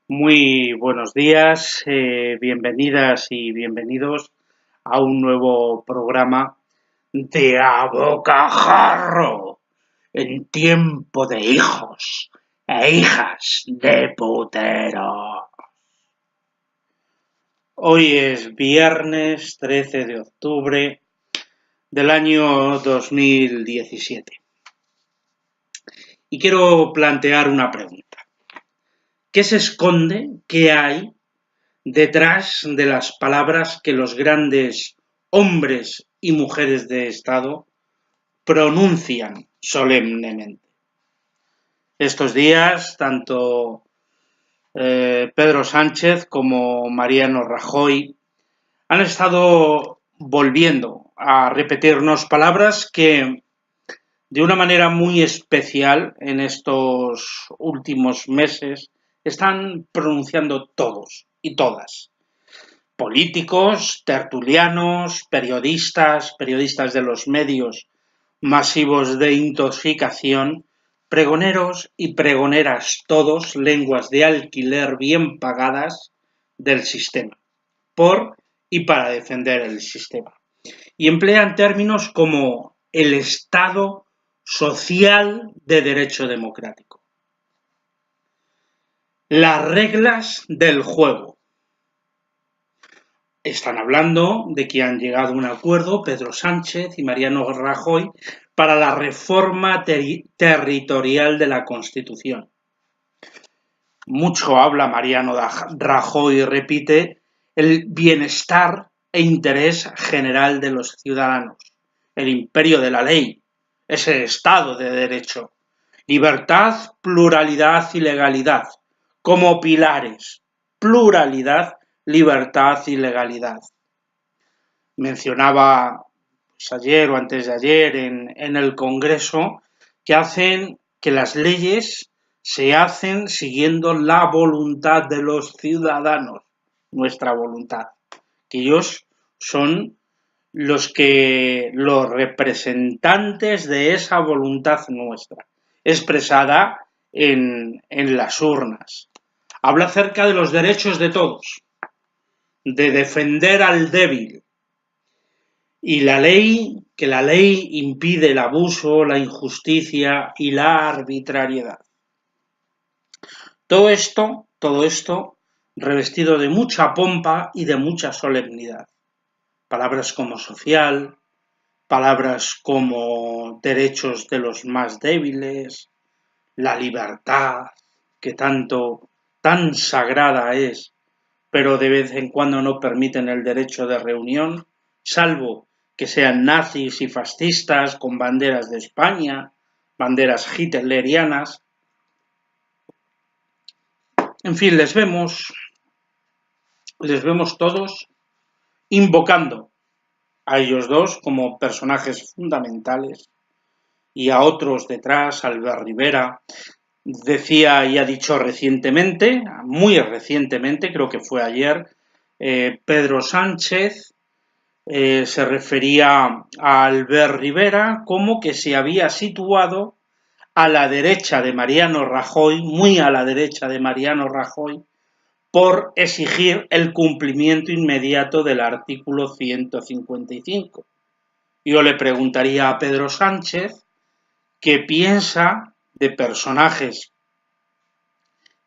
Muy buenos días, bienvenidas y bienvenidos a un nuevo programa de A Bocajarro en tiempo de hijos e hijas de putero. Hoy es viernes 13 de octubre del año 2017 y quiero plantear una pregunta. ¿Qué se esconde? ¿Qué hay detrás de las palabras que los grandes hombres y mujeres de Estado pronuncian solemnemente? Estos días, tanto Pedro Sánchez como Mariano Rajoy han estado volviendo a repetirnos palabras que de una manera muy especial en estos últimos meses están pronunciando todos y todas. Políticos, tertulianos, periodistas de los medios masivos de intoxicación, pregoneros y pregoneras todos, lenguas de alquiler bien pagadas del sistema, por y para defender el sistema. Y emplean términos como el Estado social de derecho democrático, las reglas del juego. Están hablando de que han llegado a un acuerdo Pedro Sánchez y Mariano Rajoy para la reforma territorial de la Constitución. Mucho habla Mariano Rajoy y repite el bienestar e interés general de los ciudadanos, el imperio de la ley, ese Estado de Derecho, libertad, pluralidad y legalidad, como pilares, pluralidad, libertad y legalidad. Mencionaba ayer o antes de ayer en el Congreso que hacen que las leyes se hacen siguiendo la voluntad de los ciudadanos, nuestra voluntad, que ellos son los representantes de esa voluntad nuestra, expresada en las urnas. Habla acerca de los derechos de todos, de defender al débil, y que la ley impide el abuso, la injusticia y la arbitrariedad. Todo esto revestido de mucha pompa y de mucha solemnidad. Palabras como social, palabras como derechos de los más débiles, la libertad, que tan sagrada es, pero de vez en cuando no permiten el derecho de reunión, salvo que sean nazis y fascistas con banderas de España, banderas hitlerianas. En fin, les vemos todos invocando a ellos dos como personajes fundamentales y a otros detrás, Albert Rivera. Decía y ha dicho recientemente, muy recientemente, creo que fue ayer, Pedro Sánchez se refería a Albert Rivera como que se había situado a la derecha de Mariano Rajoy, muy a la derecha de Mariano Rajoy, por exigir el cumplimiento inmediato del artículo 155. Yo le preguntaría a Pedro Sánchez qué piensa de personajes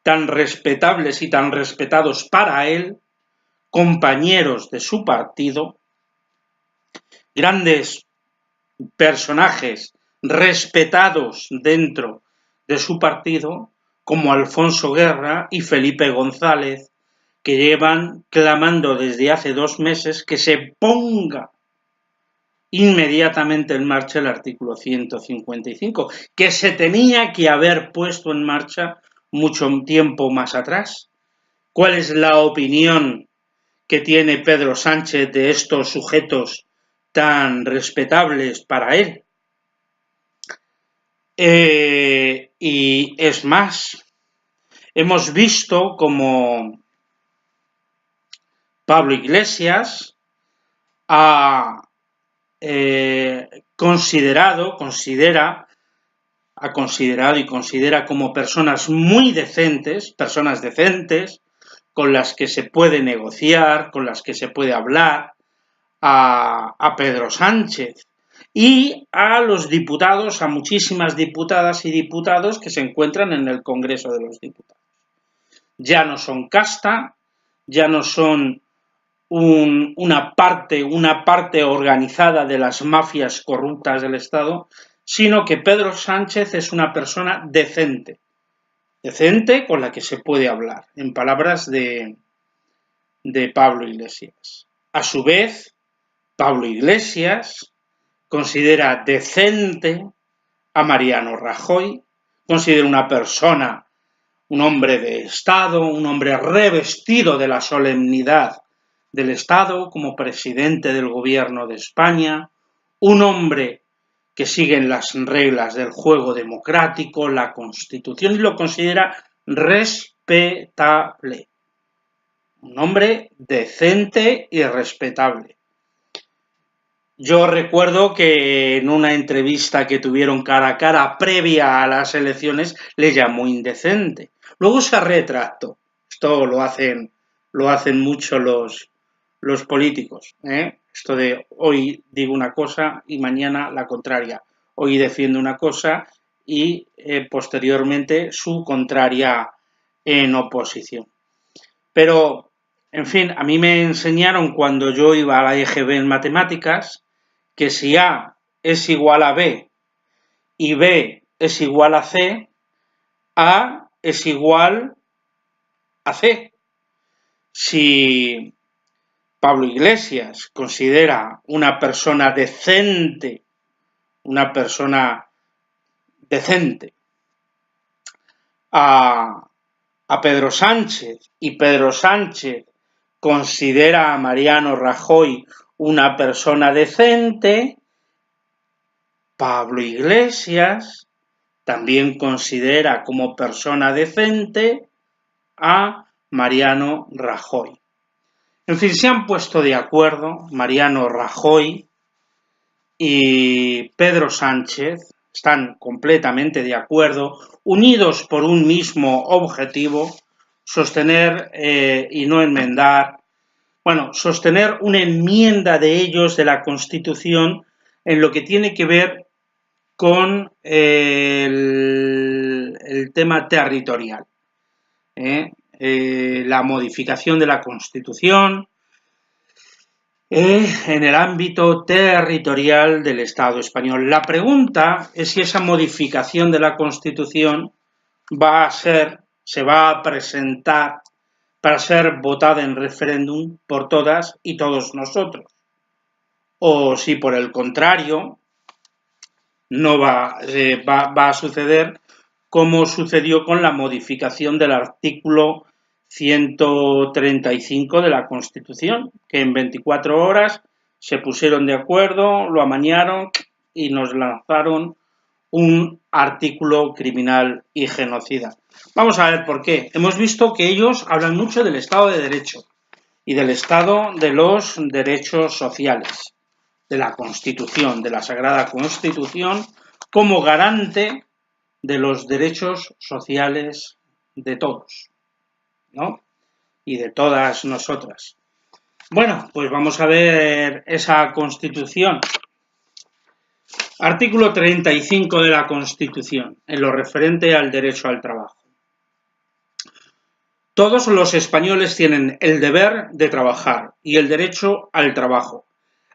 tan respetables y tan respetados para él, compañeros de su partido, grandes personajes respetados dentro de su partido, como Alfonso Guerra y Felipe González, que llevan clamando desde hace 2 meses que se ponga inmediatamente en marcha el artículo 155, que se tenía que haber puesto en marcha mucho tiempo más atrás. ¿Cuál es la opinión que tiene Pedro Sánchez de estos sujetos tan respetables para él? Y es más, hemos visto como Pablo Iglesias ha considera ha considerado y considera como personas muy decentes, personas decentes, con las que se puede negociar, con las que se puede hablar, a Pedro Sánchez y a los diputados, a muchísimas diputadas y diputados que se encuentran en el Congreso de los Diputados. Ya no son casta, ya no son una parte organizada de las mafias corruptas del Estado, sino que Pedro Sánchez es una persona decente con la que se puede hablar, en palabras de Pablo Iglesias. A su vez, Pablo Iglesias considera decente a Mariano Rajoy, considera una persona, un hombre de Estado, un hombre revestido de la solemnidad del Estado como presidente del gobierno de España, un hombre que sigue las reglas del juego democrático, la Constitución, y lo considera respetable. Un hombre decente y respetable. Yo recuerdo que en una entrevista que tuvieron cara a cara previa a las elecciones le llamó indecente. Luego se retractó. Esto lo hacen mucho los políticos, ¿eh? Esto de hoy digo una cosa y mañana la contraria. Hoy defiendo una cosa y posteriormente su contraria en oposición. Pero, en fin, a mí me enseñaron cuando yo iba a la EGB en matemáticas que si A es igual a B y B es igual a C, A es igual a C. Si Pablo Iglesias considera una persona decente a Pedro Sánchez y Pedro Sánchez considera a Mariano Rajoy una persona decente, Pablo Iglesias también considera como persona decente a Mariano Rajoy. En fin, se han puesto de acuerdo Mariano Rajoy y Pedro Sánchez, están completamente de acuerdo, unidos por un mismo objetivo, sostener y no enmendar, sostener una enmienda de ellos de la Constitución en lo que tiene que ver con el tema territorial, la modificación de la Constitución en el ámbito territorial del Estado español. La pregunta es si esa modificación de la Constitución se va a presentar para ser votada en referéndum por todas y todos nosotros, o si por el contrario no va a suceder como sucedió con la modificación del artículo 135 de la Constitución, que en 24 horas se pusieron de acuerdo, lo amañaron y nos lanzaron un artículo criminal y genocida. Vamos a ver por qué. Hemos visto que ellos hablan mucho del Estado de Derecho y del Estado de los derechos sociales, de la Constitución, de la Sagrada Constitución, como garante de los derechos sociales de todos, ¿no? Y de todas nosotras. Bueno, pues vamos a ver esa Constitución. Artículo 35 de la Constitución, en lo referente al derecho al trabajo. Todos los españoles tienen el deber de trabajar y el derecho al trabajo,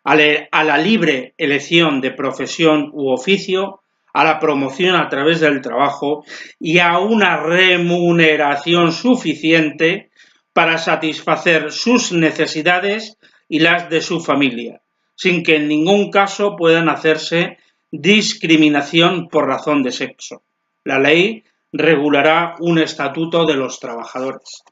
a la libre elección de profesión u oficio, a la promoción a través del trabajo y a una remuneración suficiente para satisfacer sus necesidades y las de su familia, sin que en ningún caso puedan hacerse discriminación por razón de sexo. La ley regulará un estatuto de los trabajadores.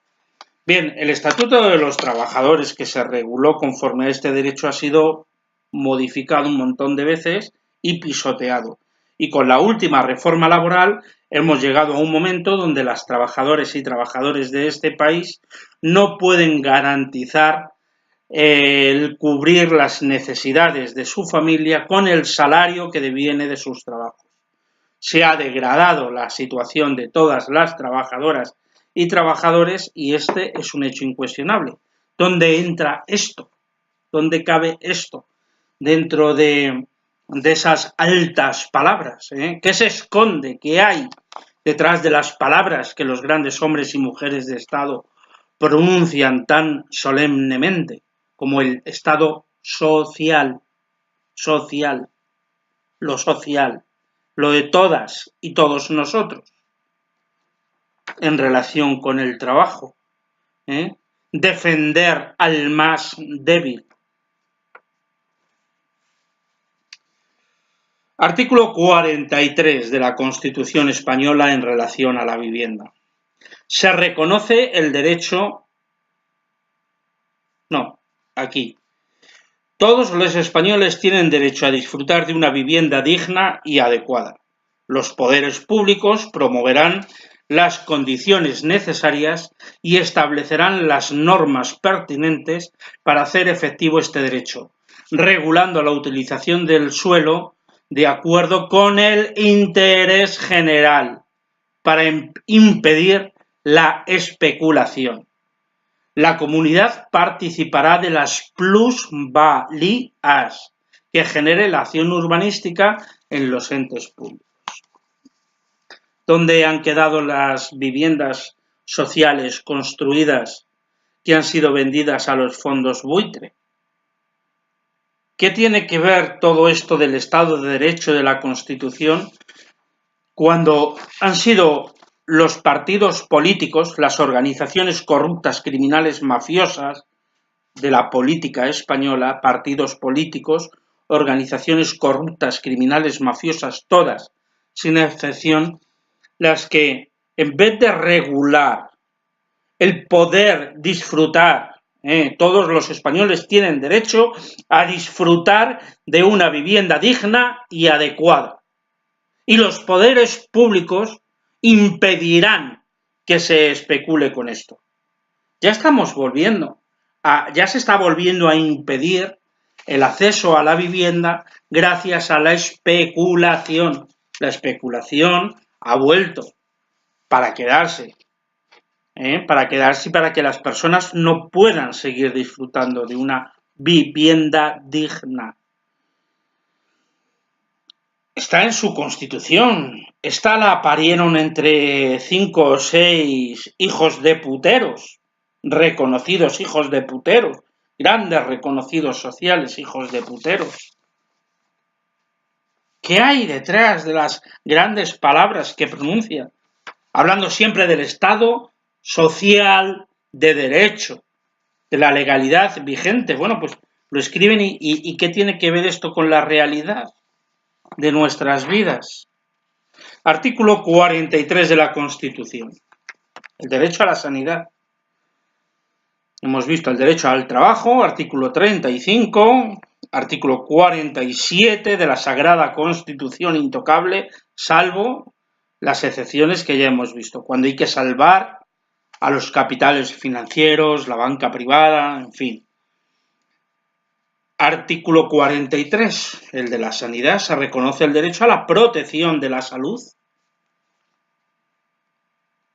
Bien, el Estatuto de los Trabajadores que se reguló conforme a este derecho ha sido modificado un montón de veces y pisoteado. Y con la última reforma laboral hemos llegado a un momento donde las trabajadoras y trabajadores de este país no pueden garantizar el cubrir las necesidades de su familia con el salario que deviene de sus trabajos. se ha degradado la situación de todas las trabajadoras y trabajadores, y este es un hecho incuestionable. ¿Dónde entra esto? ¿Dónde cabe esto? Dentro de esas altas palabras. ¿Qué se esconde? ¿Qué hay detrás de las palabras que los grandes hombres y mujeres de Estado pronuncian tan solemnemente? Como el Estado social, lo social, lo de todas y todos nosotros, en relación con el trabajo. Defender al más débil. Artículo 43 de la Constitución española en relación a la vivienda. Se reconoce el derecho... No, aquí. Todos los españoles tienen derecho a disfrutar de una vivienda digna y adecuada. Los poderes públicos promoverán las condiciones necesarias y establecerán las normas pertinentes para hacer efectivo este derecho, regulando la utilización del suelo de acuerdo con el interés general para impedir la especulación. La comunidad participará de las plusvalías que genere la acción urbanística en los entes públicos. ¿Dónde han quedado las viviendas sociales construidas que han sido vendidas a los fondos buitre? ¿Qué tiene que ver todo esto del Estado de Derecho de la Constitución cuando han sido los partidos políticos, las organizaciones corruptas, criminales, mafiosas de la política española, partidos políticos, organizaciones corruptas, criminales, mafiosas, todas, sin excepción, las que, en vez de regular el poder disfrutar, todos los españoles tienen derecho a disfrutar de una vivienda digna y adecuada. Y los poderes públicos impedirán que se especule con esto. Ya se está volviendo a impedir el acceso a la vivienda gracias a la especulación. La especulación ha vuelto para quedarse, y para que las personas no puedan seguir disfrutando de una vivienda digna. Está en su Constitución. Esta la parieron entre 5 o 6 hijos de puteros, reconocidos hijos de puteros, grandes reconocidos sociales hijos de puteros. ¿Qué hay detrás de las grandes palabras que pronuncian? Hablando siempre del Estado social de derecho, de la legalidad vigente. Bueno, pues lo escriben y ¿qué tiene que ver esto con la realidad de nuestras vidas? Artículo 43 de la Constitución. El derecho a la sanidad. Hemos visto el derecho al trabajo, artículo 35, artículo 47 de la Sagrada Constitución intocable, salvo las excepciones que ya hemos visto, cuando hay que salvar a los capitales financieros, la banca privada, en fin. Artículo 43, el de la sanidad, se reconoce el derecho a la protección de la salud.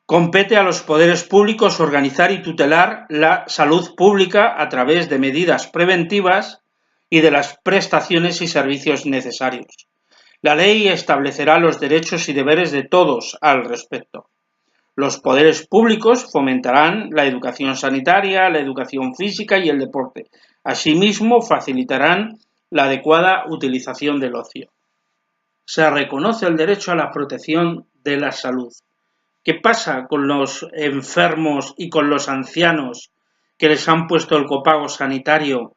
Compete a los poderes públicos organizar y tutelar la salud pública a través de medidas preventivas y de las prestaciones y servicios necesarios. La ley establecerá los derechos y deberes de todos al respecto. Los poderes públicos fomentarán la educación sanitaria, la educación física y el deporte. Asimismo, facilitarán la adecuada utilización del ocio. Se reconoce el derecho a la protección de la salud. ¿Qué pasa con los enfermos y con los ancianos que les han puesto el copago sanitario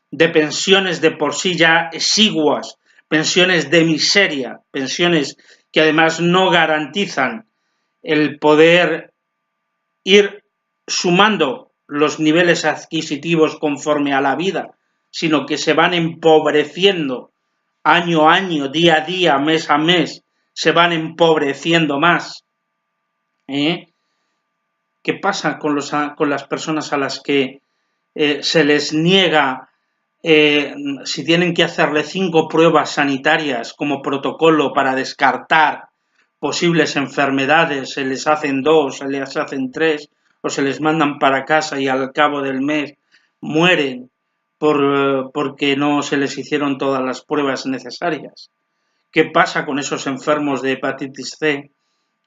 de pensiones de por sí ya exiguas, pensiones de miseria, pensiones que además no garantizan el poder ir sumando los niveles adquisitivos conforme a la vida, sino que se van empobreciendo año a año, día a día, mes a mes, se van empobreciendo más? ¿Qué pasa con las personas a las que se les niega, si tienen que hacerle 5 pruebas sanitarias como protocolo para descartar posibles enfermedades, se les hacen 2, se les hacen 3 o se les mandan para casa y al cabo del mes mueren porque no se les hicieron todas las pruebas necesarias. ¿Qué pasa con esos enfermos de hepatitis C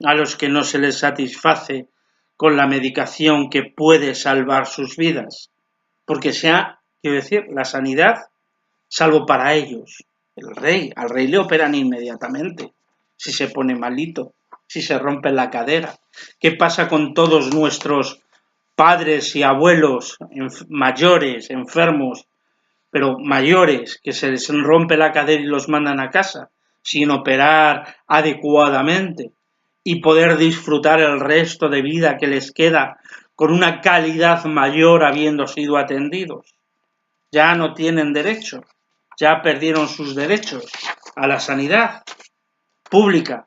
a los que no se les satisface con la medicación que puede salvar sus vidas? Porque quiero decir, la sanidad, salvo para ellos, al rey le operan inmediatamente si se pone malito, si se rompe la cadera. ¿Qué pasa con todos nuestros padres y abuelos mayores, enfermos, pero mayores, que se les rompe la cadera y los mandan a casa sin operar adecuadamente y poder disfrutar el resto de vida que les queda con una calidad mayor habiendo sido atendidos? Ya no tienen derecho, ya perdieron sus derechos a la sanidad pública.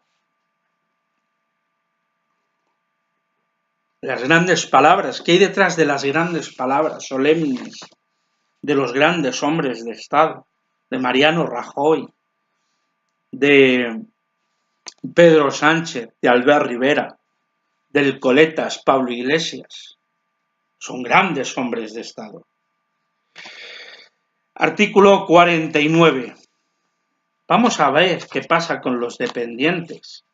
Las grandes palabras, ¿qué hay detrás de las grandes palabras solemnes de los grandes hombres de Estado, de Mariano Rajoy, de Pedro Sánchez, de Albert Rivera, del Coletas Pablo Iglesias? Son grandes hombres de Estado. Artículo 49. Vamos a ver qué pasa con los dependientes.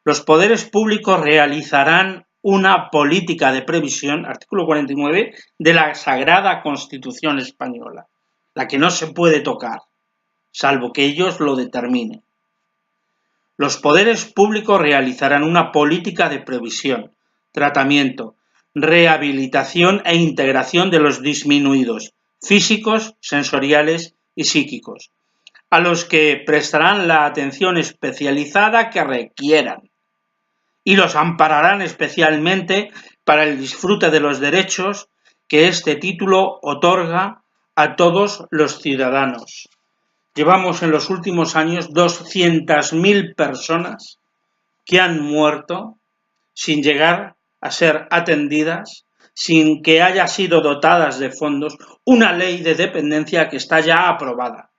Los poderes públicos realizarán una política de previsión, artículo 49, de la Sagrada Constitución Española, la que no se puede tocar, salvo que ellos lo determinen. Los poderes públicos realizarán una política de previsión, tratamiento, rehabilitación e integración de los disminuidos físicos, sensoriales y psíquicos, a los que prestarán la atención especializada que requieran y los ampararán especialmente para el disfrute de los derechos que este título otorga a todos los ciudadanos. Llevamos en los últimos años 200.000 personas que han muerto sin llegar a ser atendidas, sin que haya sido dotadas de fondos, una ley de dependencia que está ya aprobada.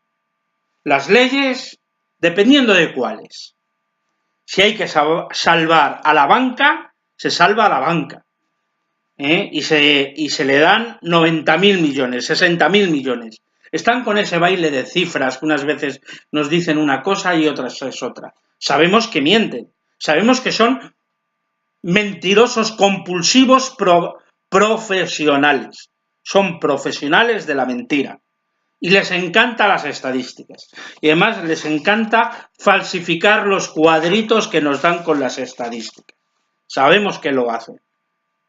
Las leyes, dependiendo de cuáles. Si hay que salvar a la banca, se salva a la banca. Y se le dan 90.000 millones, 60.000 millones. Están con ese baile de cifras que unas veces nos dicen una cosa y otras es otra. Sabemos que mienten, sabemos que son mentirosos compulsivos profesionales. Son profesionales de la mentira. Y les encantan las estadísticas. Y además les encanta falsificar los cuadritos que nos dan con las estadísticas. Sabemos que lo hacen.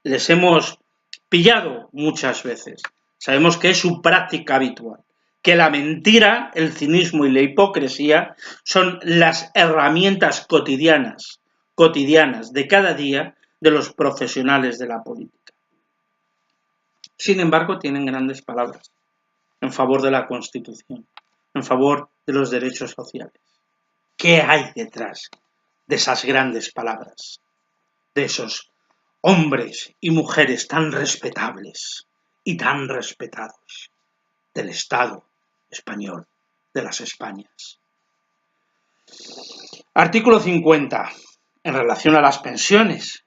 Les hemos pillado muchas veces. Sabemos que es su práctica habitual. Que la mentira, el cinismo y la hipocresía son las herramientas cotidianas de cada día de los profesionales de la política. Sin embargo, tienen grandes palabras en favor de la Constitución, en favor de los derechos sociales. ¿Qué hay detrás de esas grandes palabras? De esos hombres y mujeres tan respetables y tan respetados del Estado español, de las Españas. Artículo 50. En relación a las pensiones.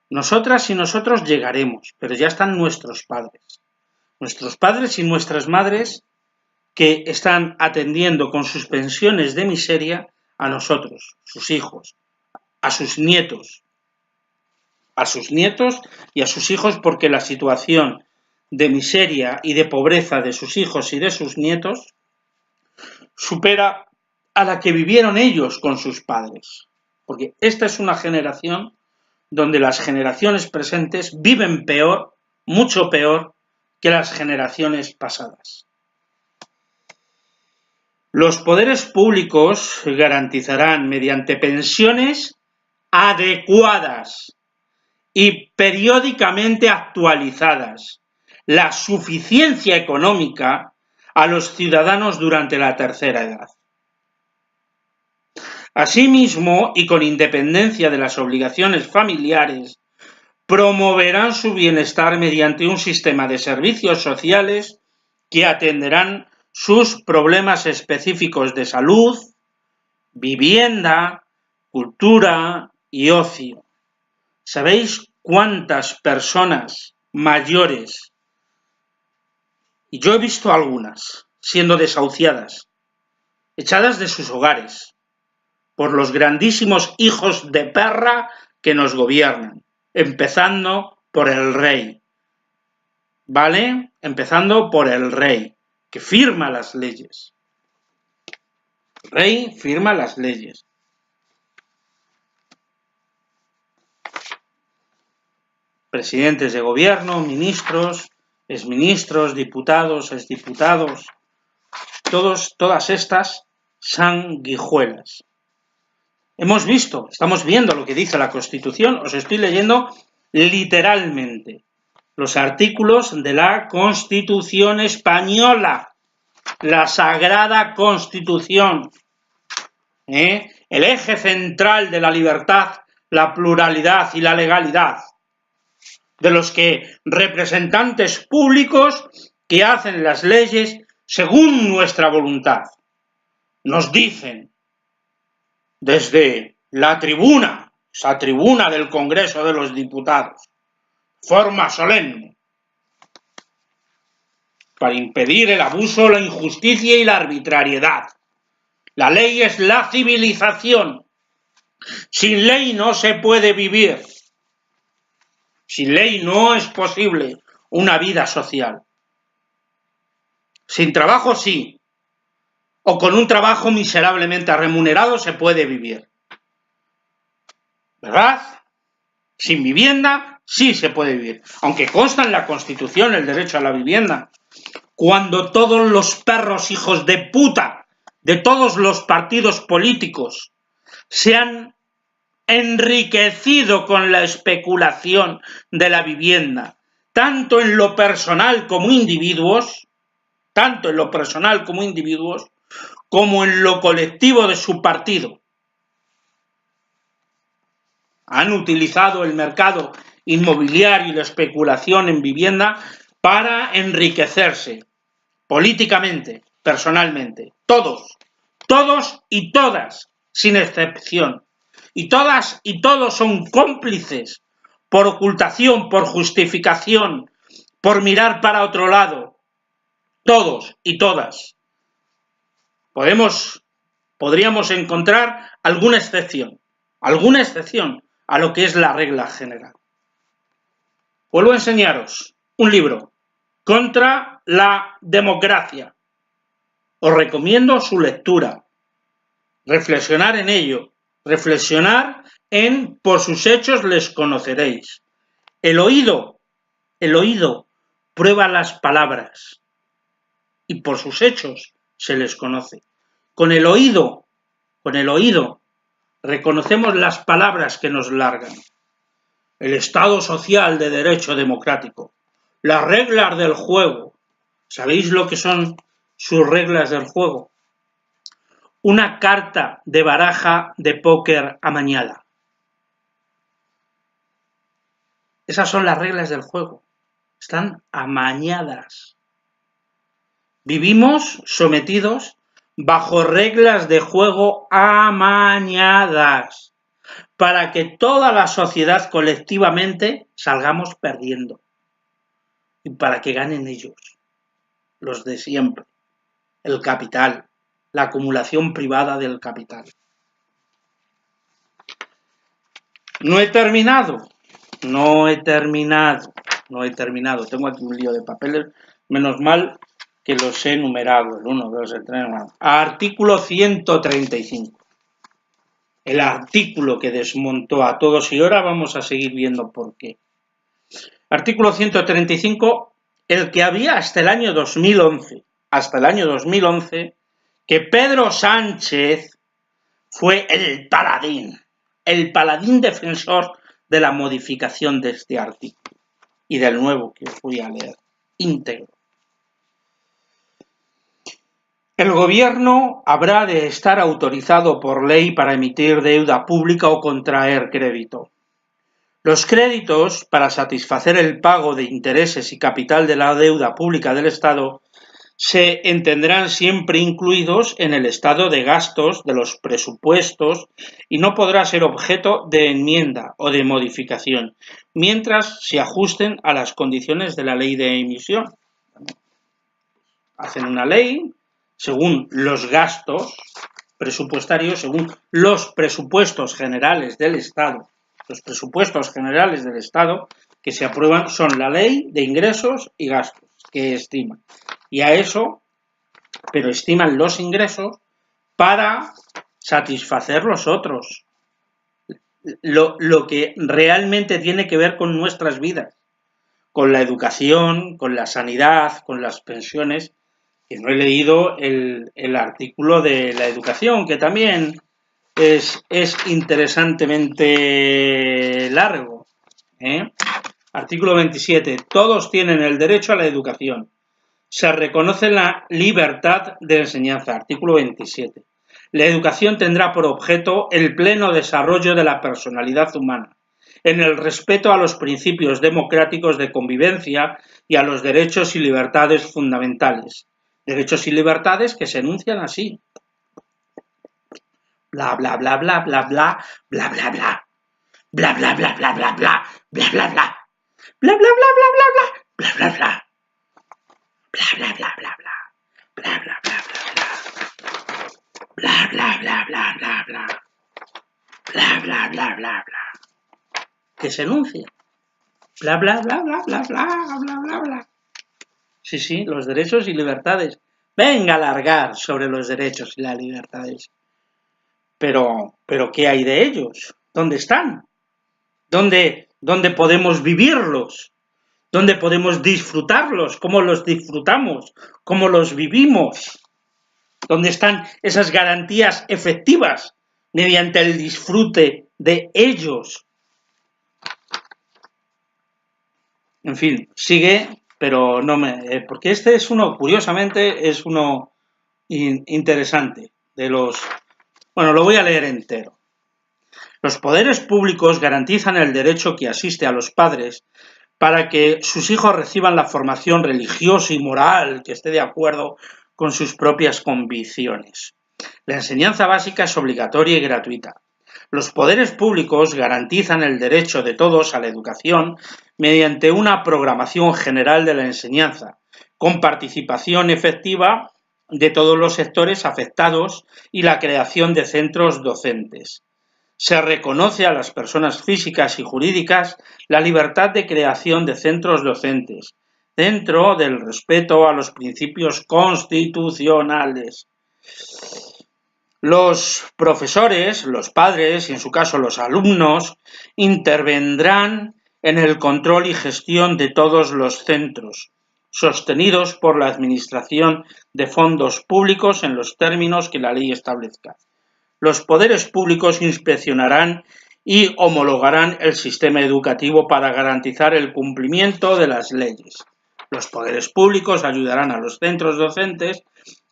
Nosotras y nosotros llegaremos, pero ya están nuestros padres y nuestras madres que están atendiendo con sus pensiones de miseria a nosotros, sus hijos, a sus nietos y a sus hijos, porque la situación de miseria y de pobreza de sus hijos y de sus nietos supera a la que vivieron ellos con sus padres. Porque esta es una generación donde las generaciones presentes viven peor, mucho peor, que las generaciones pasadas. Los poderes públicos garantizarán mediante pensiones adecuadas y periódicamente actualizadas la suficiencia económica a los ciudadanos durante la tercera edad. Asimismo, y con independencia de las obligaciones familiares, promoverán su bienestar mediante un sistema de servicios sociales que atenderán sus problemas específicos de salud, vivienda, cultura y ocio. ¿Sabéis cuántas personas mayores, y yo he visto algunas, siendo desahuciadas, echadas de sus hogares, por los grandísimos hijos de perra que nos gobiernan, empezando por el rey, ¿vale? Empezando por el rey, que firma las leyes. El rey firma las leyes. Presidentes de gobierno, ministros, exministros, diputados, exdiputados, todas estas sanguijuelas. Estamos viendo lo que dice la Constitución, os estoy leyendo literalmente los artículos de la Constitución española, la Sagrada Constitución, el eje central de la libertad, la pluralidad y la legalidad, de los que representantes públicos que hacen las leyes según nuestra voluntad nos dicen desde la tribuna, esa tribuna del Congreso de los Diputados, forma solemne, para impedir el abuso, la injusticia y la arbitrariedad. La ley es la civilización. Sin ley no se puede vivir. Sin ley no es posible una vida social. Sin trabajo sí, o con un trabajo miserablemente remunerado se puede vivir. ¿Verdad? Sin vivienda sí se puede vivir, aunque consta en la Constitución el derecho a la vivienda. Cuando todos los perros hijos de puta de todos los partidos políticos se han enriquecido con la especulación de la vivienda, tanto en lo personal como individuos, como en lo colectivo de su partido. Han utilizado el mercado inmobiliario y la especulación en vivienda para enriquecerse políticamente, personalmente, todos y todas, sin excepción. Y todas y todos son cómplices por ocultación, por justificación, por mirar para otro lado. Todos y todas. Podríamos encontrar alguna excepción a lo que es la regla general. Vuelvo a enseñaros un libro, Contra la democracia. Os recomiendo su lectura, reflexionar en ello, reflexionar en por sus hechos les conoceréis. El oído prueba las palabras y por sus hechos se les conoce. Con el oído reconocemos las palabras que nos largan. El Estado social de derecho democrático, las reglas del juego. ¿Sabéis lo que son sus reglas del juego? Una carta de baraja de póker amañada. Esas son las reglas del juego. Están amañadas. Vivimos sometidos bajo reglas de juego amañadas para que toda la sociedad colectivamente salgamos perdiendo y para que ganen ellos, los de siempre, el capital, la acumulación privada del capital. No he terminado. Tengo aquí un lío de papeles, menos mal que los he numerado, el 1, 2, el 3, artículo 135. El artículo que desmontó a todos y ahora vamos a seguir viendo por qué. Artículo 135, el que había hasta el año 2011, que Pedro Sánchez fue el paladín defensor de la modificación de este artículo y del nuevo que os voy a leer íntegro. El gobierno habrá de estar autorizado por ley para emitir deuda pública o contraer crédito. Los créditos para satisfacer el pago de intereses y capital de la deuda pública del Estado se entenderán siempre incluidos en el estado de gastos de los presupuestos y no podrá ser objeto de enmienda o de modificación, mientras se ajusten a las condiciones de la ley de emisión. Hacen una ley según los gastos presupuestarios, según los presupuestos generales del Estado. Los presupuestos generales del Estado que se aprueban son la ley de ingresos y gastos que estiman. Y a eso, pero estiman los ingresos para satisfacer los otros. Lo que realmente tiene que ver con nuestras vidas, con la educación, con la sanidad, con las pensiones, que no he leído el artículo de la educación, que también es interesantemente largo. Artículo 27. Todos tienen el derecho a la educación. Se reconoce la libertad de enseñanza. Artículo 27. La educación tendrá por objeto el pleno desarrollo de la personalidad humana, en el respeto a los principios democráticos de convivencia y a los derechos y libertades fundamentales. Derechos y libertades que se enuncian así. Bla, bla, bla, bla, bla, bla, bla, bla, bla. Bla, bla, bla, bla, bla, bla, bla, bla, bla. Bla, bla, bla, bla, bla, bla, bla, bla, bla. Bla, bla, bla, bla, bla. Bla, bla, bla, bla, bla. Bla, bla, bla, bla, bla, bla. Bla, bla, bla, bla, bla. Que se enuncia. Bla, bla, bla, bla, bla, bla, bla, bla, bla. Sí, sí, los derechos y libertades. Venga a largar sobre los derechos y las libertades. Pero, ¿qué hay de ellos? ¿Dónde están? ¿Dónde podemos vivirlos? ¿Dónde podemos disfrutarlos? ¿Cómo los disfrutamos? ¿Cómo los vivimos? ¿Dónde están esas garantías efectivas mediante el disfrute de ellos? En fin, sigue, pero no me... porque este es uno, curiosamente, es uno interesante. Bueno, lo voy a leer entero. Los poderes públicos garantizan el derecho que asiste a los padres para que sus hijos reciban la formación religiosa y moral que esté de acuerdo con sus propias convicciones. La enseñanza básica es obligatoria y gratuita. Los poderes públicos garantizan el derecho de todos a la educación mediante una programación general de la enseñanza, con participación efectiva de todos los sectores afectados y la creación de centros docentes. Se reconoce a las personas físicas y jurídicas la libertad de creación de centros docentes, dentro del respeto a los principios constitucionales. Los profesores, los padres y en su caso los alumnos intervendrán en el control y gestión de todos los centros, sostenidos por la Administración de fondos públicos en los términos que la ley establezca. Los poderes públicos inspeccionarán y homologarán el sistema educativo para garantizar el cumplimiento de las leyes. Los poderes públicos ayudarán a los centros docentes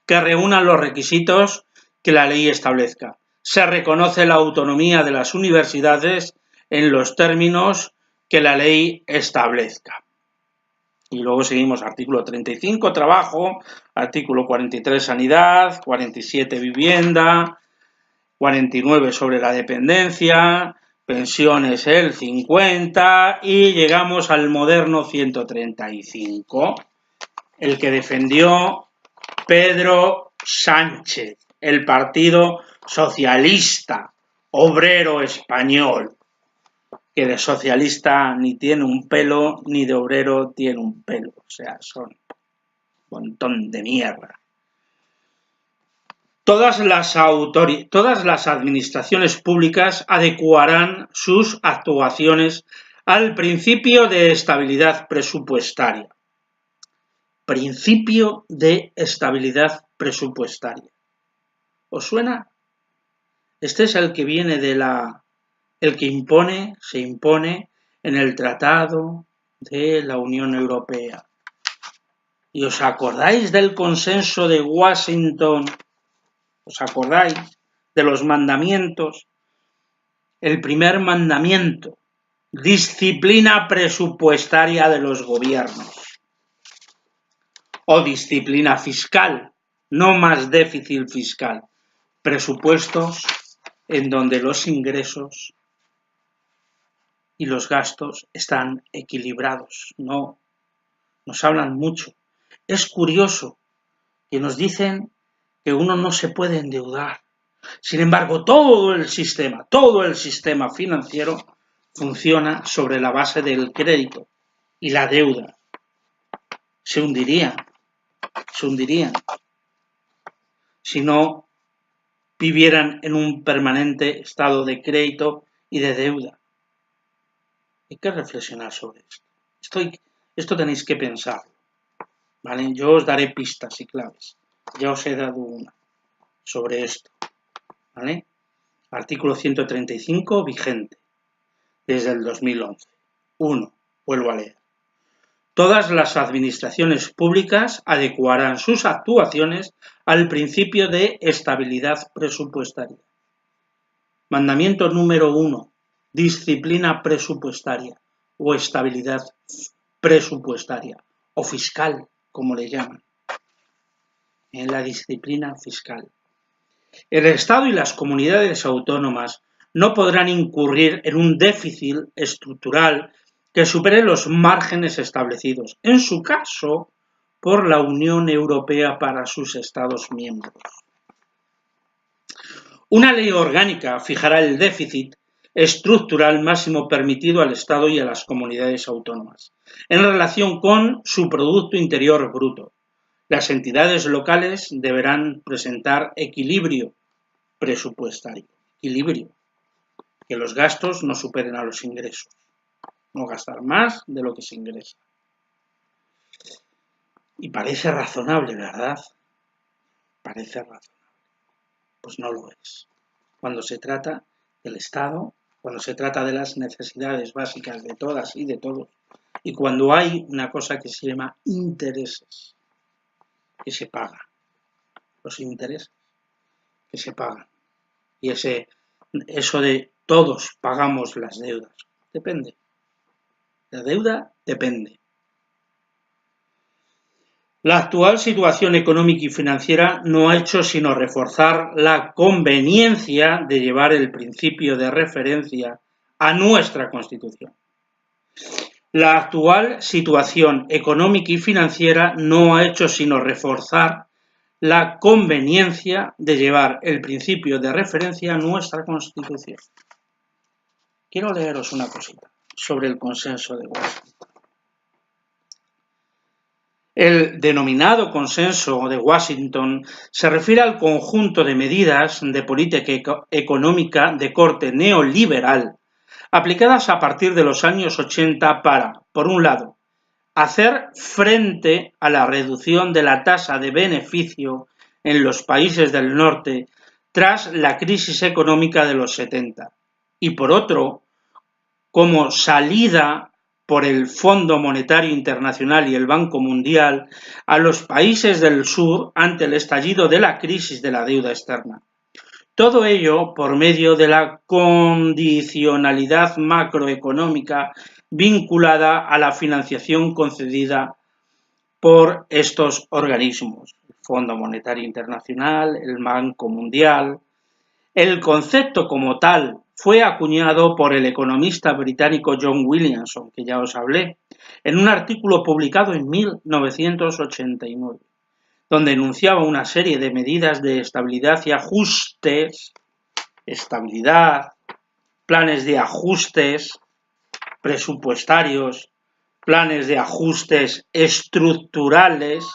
que reúnan los requisitos que la ley establezca. Se reconoce la autonomía de las universidades en los términos que la ley establezca. Y luego seguimos artículo 35, trabajo, artículo 43, sanidad, 47, vivienda, 49 sobre la dependencia, pensiones el 50 y llegamos al moderno 135, el que defendió Pedro Sánchez, el Partido Socialista Obrero Español, que de socialista ni tiene un pelo, ni de obrero tiene un pelo, o sea, son un montón de mierda. Todas las administraciones públicas adecuarán sus actuaciones al principio de estabilidad presupuestaria. Principio de estabilidad presupuestaria. ¿Os suena? Este es el que viene el que se impone en el Tratado de la Unión Europea. ¿Y os acordáis del consenso de Washington? ¿Os acordáis de los mandamientos? El primer mandamiento, disciplina presupuestaria de los gobiernos. o disciplina fiscal, no más déficit fiscal. Presupuestos en donde los ingresos y los gastos están equilibrados. No, nos hablan mucho. Es curioso que nos dicen que uno no se puede endeudar. Sin embargo, todo el sistema financiero funciona sobre la base del crédito y la deuda. Se hundirían si no vivieran en un permanente estado de crédito y de deuda. Hay que reflexionar sobre esto. Esto tenéis que pensar, ¿vale? Yo os daré pistas y claves. Ya os he dado una sobre esto, ¿vale? Artículo 135 vigente desde el 2011. 1. Vuelvo a leer. Todas las administraciones públicas adecuarán sus actuaciones al principio de estabilidad presupuestaria. Mandamiento número 1. Disciplina presupuestaria o estabilidad presupuestaria o fiscal, como le llaman. En la disciplina fiscal. El Estado y las comunidades autónomas no podrán incurrir en un déficit estructural que supere los márgenes establecidos, en su caso, por la Unión Europea para sus Estados miembros. Una ley orgánica fijará el déficit estructural máximo permitido al Estado y a las comunidades autónomas, en relación con su Producto Interior Bruto. Las entidades locales deberán presentar equilibrio presupuestario, que los gastos no superen a los ingresos, no gastar más de lo que se ingresa. Y parece razonable, ¿verdad? Parece razonable. Pues no lo es. Cuando se trata del Estado, cuando se trata de las necesidades básicas de todas y de todos, y cuando hay una cosa que se llama intereses, que se pagan, los intereses que se pagan, y eso de todos pagamos las deudas, depende. La deuda depende. La actual situación económica y financiera no ha hecho sino reforzar la conveniencia de llevar el principio de referencia a nuestra Constitución. La actual situación económica y financiera no ha hecho sino reforzar la conveniencia de llevar el principio de referencia a nuestra Constitución. Quiero leeros una cosita sobre el consenso de Washington. El denominado Consenso de Washington se refiere al conjunto de medidas de política económica de corte neoliberal aplicadas a partir de los años 80 para, por un lado, hacer frente a la reducción de la tasa de beneficio en los países del norte tras la crisis económica de los 70 y, por otro, como salida por el Fondo Monetario Internacional y el Banco Mundial a los países del sur ante el estallido de la crisis de la deuda externa. Todo ello por medio de la condicionalidad macroeconómica vinculada a la financiación concedida por estos organismos, el Fondo Monetario Internacional, el Banco Mundial. El concepto como tal fue acuñado por el economista británico John Williamson, que ya os hablé, en un artículo publicado en 1989, donde enunciaba una serie de medidas de estabilidad y ajustes, planes de ajustes presupuestarios, planes de ajustes estructurales,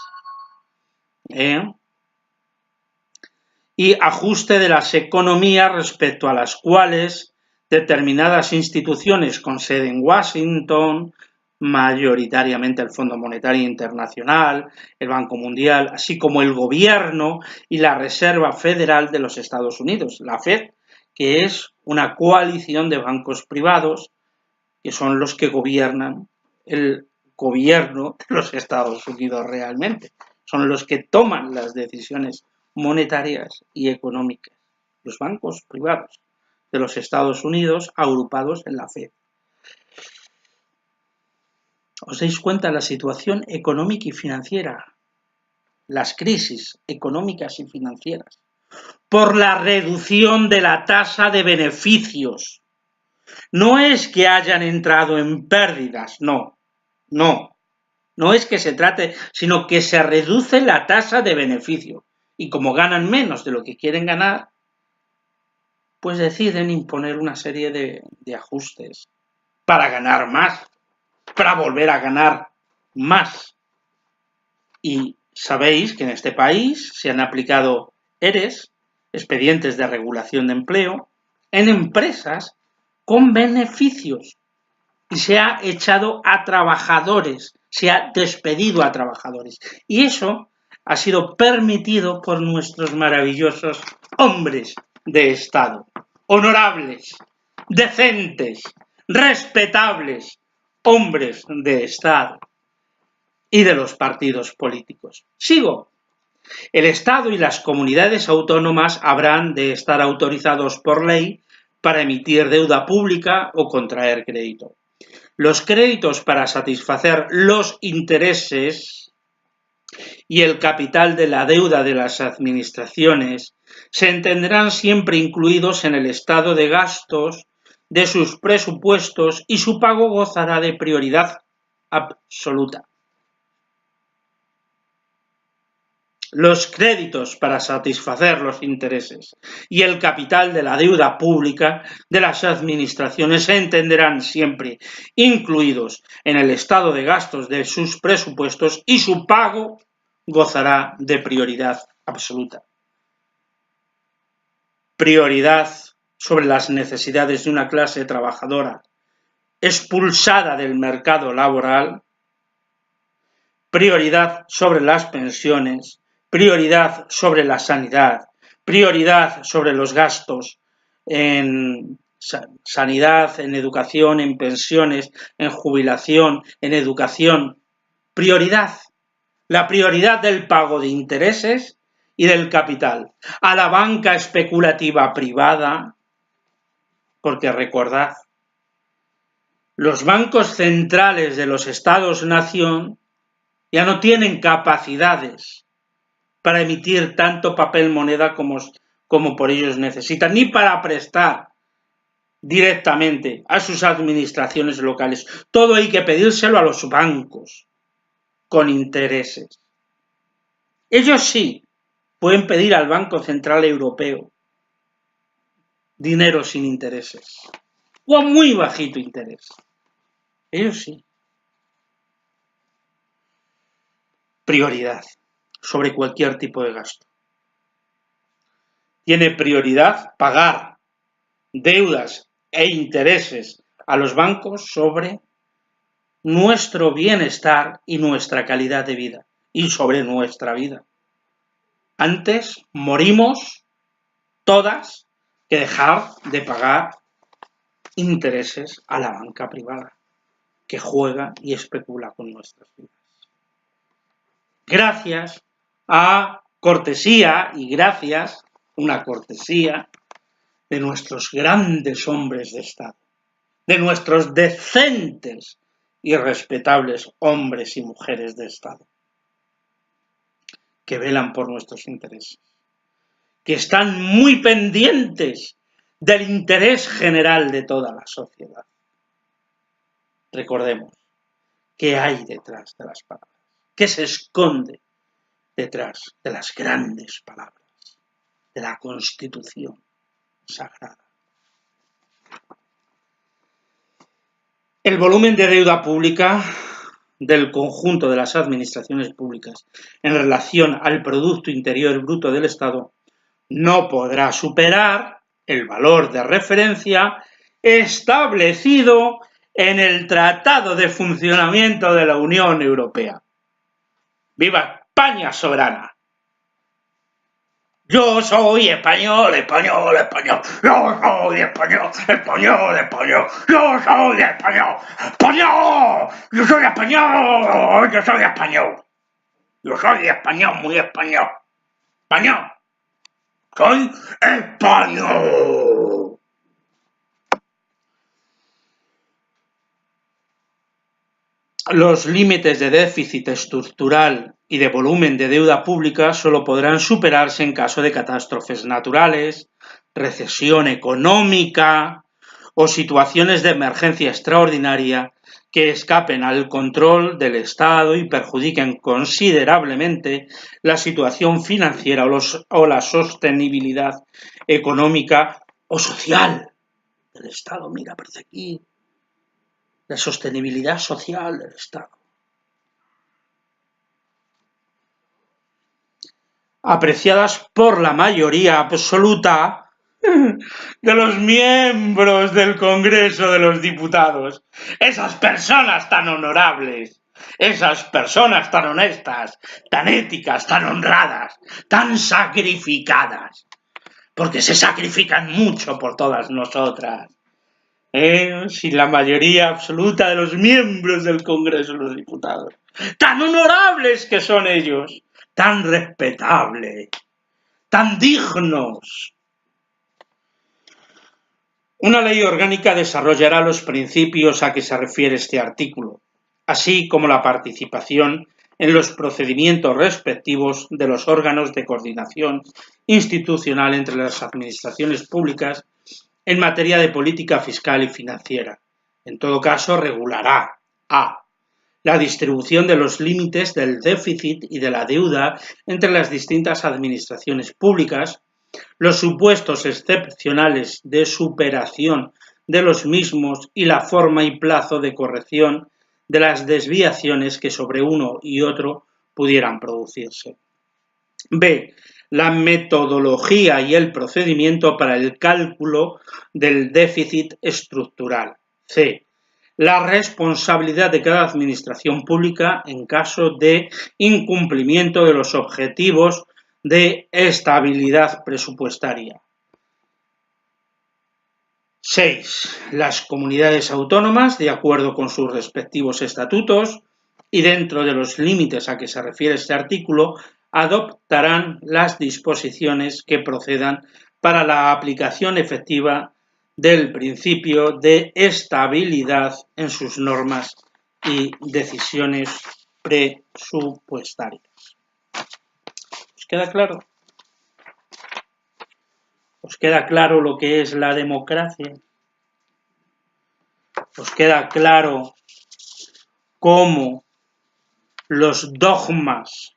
y ajuste de las economías respecto a las cuales determinadas instituciones con sede en Washington, mayoritariamente el Fondo Monetario Internacional, el Banco Mundial, así como el Gobierno y la Reserva Federal de los Estados Unidos, la Fed, que es una coalición de bancos privados que son los que gobiernan el gobierno de los Estados Unidos realmente. Son los que toman las decisiones monetarias y económicas, los bancos privados de los Estados Unidos agrupados en la Fed. ¿Os dais cuenta de la situación económica y financiera las crisis económicas y financieras por la reducción de la tasa de beneficios. No es que hayan entrado en pérdidas, no es que se trate, sino que se reduce la tasa de beneficio. Y como ganan menos de lo que quieren ganar, pues deciden imponer una serie de ajustes para ganar más, para volver a ganar más. Y sabéis que en este país se han aplicado ERES, expedientes de regulación de empleo, en empresas con beneficios. Y se ha echado a trabajadores, se ha despedido a trabajadores. Y eso ha sido permitido por nuestros maravillosos hombres de Estado, honorables, decentes, respetables, hombres de Estado y de los partidos políticos. Sigo. El Estado y las comunidades autónomas habrán de estar autorizados por ley para emitir deuda pública o contraer crédito. Los créditos para satisfacer los intereses y el capital de la deuda de las administraciones se entenderán siempre incluidos en el estado de gastos de sus presupuestos y su pago gozará de prioridad absoluta. Los créditos para satisfacer los intereses y el capital de la deuda pública de las administraciones se entenderán siempre incluidos en el estado de gastos de sus presupuestos y su pago gozará de prioridad absoluta. Prioridad sobre las necesidades de una clase trabajadora expulsada del mercado laboral, prioridad sobre las pensiones, prioridad sobre la sanidad, prioridad sobre los gastos en sanidad, en educación, en pensiones, en jubilación, en educación. Prioridad. La prioridad del pago de intereses y del capital a la banca especulativa privada, porque recordad, los bancos centrales de los Estados-nación ya no tienen capacidades para emitir tanto papel moneda como por ellos necesitan, ni para prestar directamente a sus administraciones locales. Todo hay que pedírselo a los bancos, con intereses. Ellos sí pueden pedir al Banco Central Europeo dinero sin intereses, o a muy bajito interés. Ellos sí. Prioridad sobre cualquier tipo de gasto. Tiene prioridad pagar deudas e intereses a los bancos sobre nuestro bienestar y nuestra calidad de vida y sobre nuestra vida. Antes morimos todas que dejar de pagar intereses a la banca privada que juega y especula con nuestras vidas. Gracias a cortesía y gracias, una cortesía de nuestros grandes hombres de Estado, de nuestros decentes y respetables hombres y mujeres de Estado, que velan por nuestros intereses, que están muy pendientes del interés general de toda la sociedad. Recordemos, ¿qué hay detrás de las palabras? ¿Qué se esconde detrás de las grandes palabras de la Constitución sagrada? El volumen de deuda pública del conjunto de las administraciones públicas en relación al Producto Interior Bruto del Estado no podrá superar el valor de referencia establecido en el Tratado de Funcionamiento de la Unión Europea. ¡Viva España soberana! Yo soy español, español, español. Yo soy español, español, español. Yo soy español, español. Yo soy español, yo soy español. Yo soy español, muy español. Español. Soy español. Los límites de déficit estructural y de volumen de deuda pública solo podrán superarse en caso de catástrofes naturales, recesión económica o situaciones de emergencia extraordinaria que escapen al control del Estado y perjudiquen considerablemente la situación financiera o la sostenibilidad económica o social del Estado. Mira, aparece aquí la sostenibilidad social del Estado. Apreciadas por la mayoría absoluta de los miembros del Congreso de los Diputados. Esas personas tan honorables, esas personas tan honestas, tan éticas, tan honradas, tan sacrificadas, porque se sacrifican mucho por todas nosotras. Si la mayoría absoluta de los miembros del Congreso de los Diputados, tan honorables que son ellos, tan respetables, tan dignos. Una ley orgánica desarrollará los principios a que se refiere este artículo, así como la participación en los procedimientos respectivos de los órganos de coordinación institucional entre las administraciones públicas en materia de política fiscal y financiera. En todo caso, regulará a. La distribución de los límites del déficit y de la deuda entre las distintas administraciones públicas, los supuestos excepcionales de superación de los mismos y la forma y plazo de corrección de las desviaciones que sobre uno y otro pudieran producirse. B. La metodología y el procedimiento para el cálculo del déficit estructural. C. La responsabilidad de cada administración pública en caso de incumplimiento de los objetivos de estabilidad presupuestaria. 6. Las comunidades autónomas, de acuerdo con sus respectivos estatutos y dentro de los límites a que se refiere este artículo, adoptarán las disposiciones que procedan para la aplicación efectiva del principio de estabilidad en sus normas y decisiones presupuestarias. ¿Os queda claro? ¿Os queda claro lo que es la democracia? ¿Os queda claro cómo los dogmas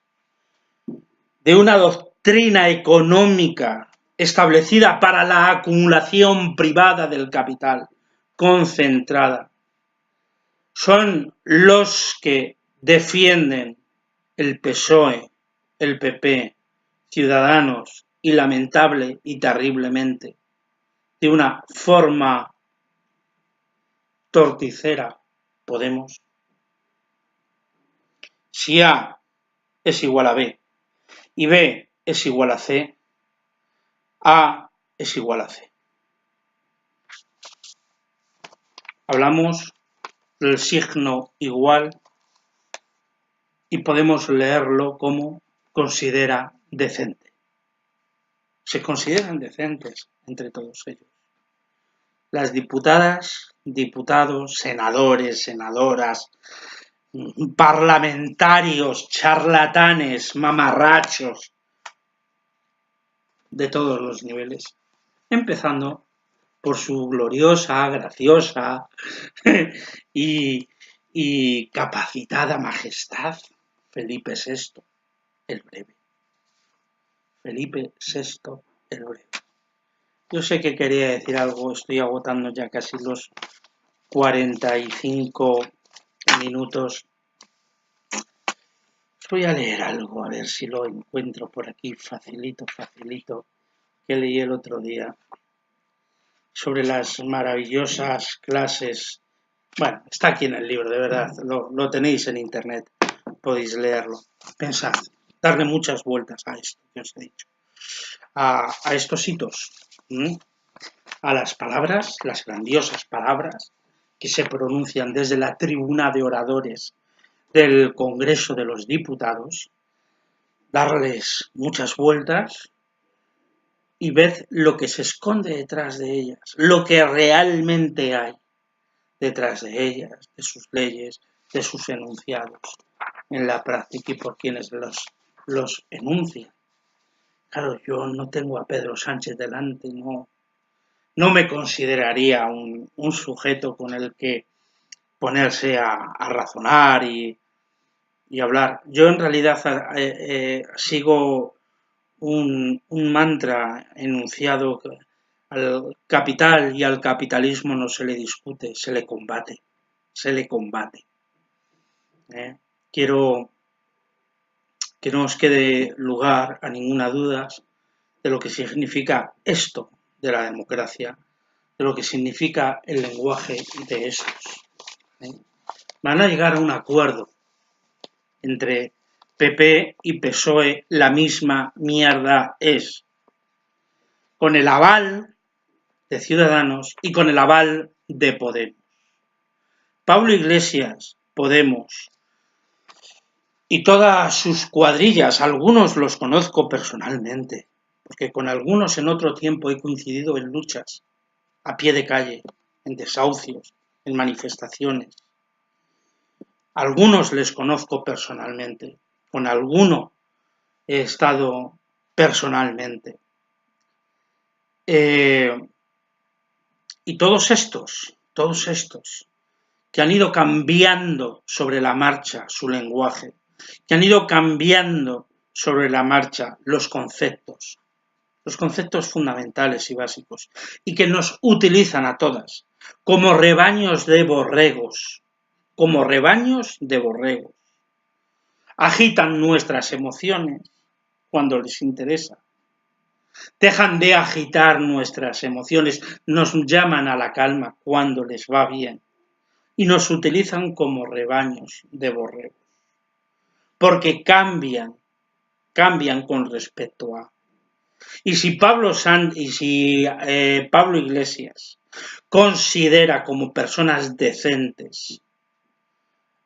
de una doctrina económica establecida para la acumulación privada del capital concentrada son los que defienden el PSOE, el PP, Ciudadanos y lamentable y terriblemente de una forma torticera Podemos? Si A es igual a B y B es igual a C, A es igual a C. Hablamos del signo igual y podemos leerlo como considera decente. Se consideran decentes entre todos ellos. Las diputadas, diputados, senadores, senadoras, parlamentarios, charlatanes, mamarrachos, de todos los niveles, empezando por su gloriosa, graciosa y capacitada majestad, Felipe VI, el Breve. Felipe VI, el Breve. Yo sé que quería decir algo, estoy agotando ya casi los 45 minutos. Voy a leer algo, a ver si lo encuentro por aquí, facilito, que leí el otro día, sobre las maravillosas clases. Bueno, está aquí en el libro, de verdad, lo tenéis en internet, podéis leerlo. Pensad, darle muchas vueltas a esto que os he dicho, a estos hitos, a las palabras, las grandiosas palabras que se pronuncian desde la tribuna de oradores del Congreso de los Diputados, darles muchas vueltas y ved lo que se esconde detrás de ellas, lo que realmente hay detrás de ellas, de sus leyes, de sus enunciados en la práctica y por quienes los enuncian. Claro, yo no tengo a Pedro Sánchez delante, no me consideraría un sujeto con el que ponerse a razonar y hablar. Yo en realidad sigo un mantra enunciado: al capital y al capitalismo no se le discute, se le combate. Quiero que no os quede lugar a ninguna duda de lo que significa esto de la democracia, de lo que significa el lenguaje de estos. Van a llegar a un acuerdo entre PP y PSOE, la misma mierda es, con el aval de Ciudadanos y con el aval de Podemos. Pablo Iglesias, Podemos, y todas sus cuadrillas, algunos los conozco personalmente, porque con algunos en otro tiempo he coincidido en luchas, a pie de calle, en desahucios, en manifestaciones. Algunos les conozco personalmente, con alguno he estado personalmente. Y todos estos que han ido cambiando sobre la marcha su lenguaje, que han ido cambiando sobre la marcha los conceptos fundamentales y básicos, y que nos utilizan a todas como rebaños de borregos, agitan nuestras emociones cuando les interesa, dejan de agitar nuestras emociones, nos llaman a la calma cuando les va bien y nos utilizan como rebaños de borregos, porque cambian con respecto a. Y si Pablo Iglesias considera como personas decentes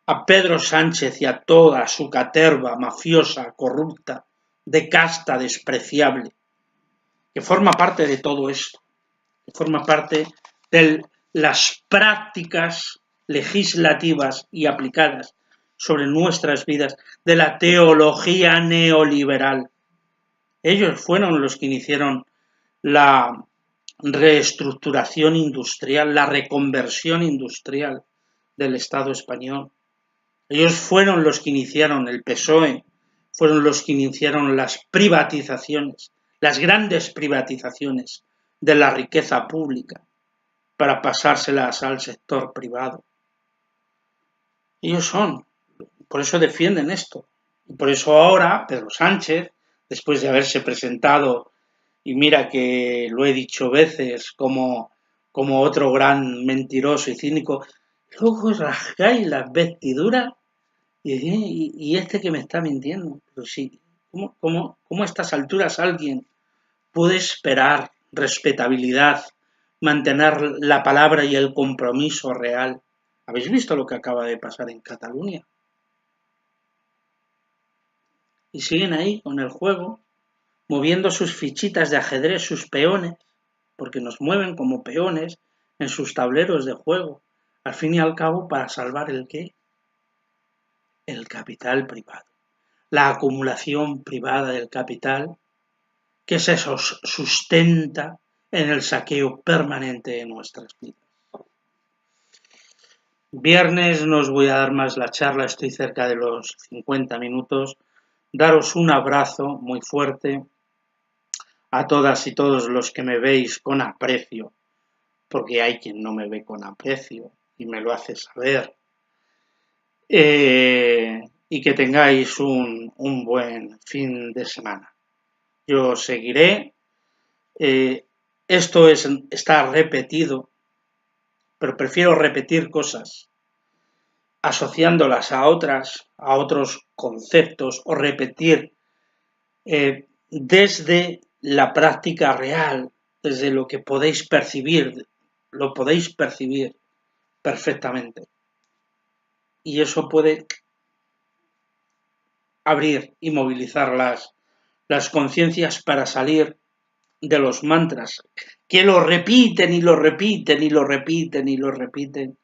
a Pedro Sánchez y a toda su caterva mafiosa, corrupta, de casta despreciable, que forma parte de todo esto, que forma parte de las prácticas legislativas y aplicadas sobre nuestras vidas de la teología neoliberal. Ellos fueron los que iniciaron la reestructuración industrial, la reconversión industrial del Estado español. Ellos fueron los que iniciaron, el PSOE, fueron los que iniciaron las privatizaciones, las grandes privatizaciones de la riqueza pública para pasárselas al sector privado. Ellos por eso defienden esto. Y por eso ahora Pedro Sánchez, después de haberse presentado, y mira que lo he dicho veces, como otro gran mentiroso y cínico, luego rasgáis las vestiduras y este que me está mintiendo. Pero sí, ¿cómo a estas alturas alguien puede esperar respetabilidad, mantener la palabra y el compromiso real? ¿Habéis visto lo que acaba de pasar en Cataluña? Y siguen ahí con el juego, moviendo sus fichitas de ajedrez, sus peones, porque nos mueven como peones en sus tableros de juego, al fin y al cabo para salvar ¿el qué? El capital privado, la acumulación privada del capital que se sustenta en el saqueo permanente de nuestras vidas. Viernes no os voy a dar más la charla, estoy cerca de los 50 minutos. Daros un abrazo muy fuerte a todas y todos los que me veis con aprecio, porque hay quien no me ve con aprecio y me lo hace saber. Y que tengáis un buen fin de semana. Yo seguiré. Esto está repetido, pero prefiero repetir cosas asociándolas a otros conceptos, o repetir desde la práctica real, desde lo que podéis percibir, lo podéis percibir perfectamente. Y eso puede abrir y movilizar las conciencias para salir de los mantras que lo repiten y lo repiten y lo repiten y lo repiten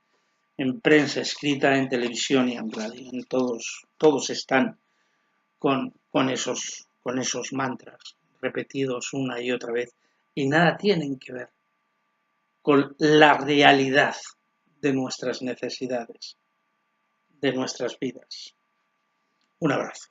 en prensa escrita, en televisión y en radio. En todos están con esos mantras repetidos una y otra vez y nada tienen que ver con la realidad de nuestras necesidades, de nuestras vidas. Un abrazo.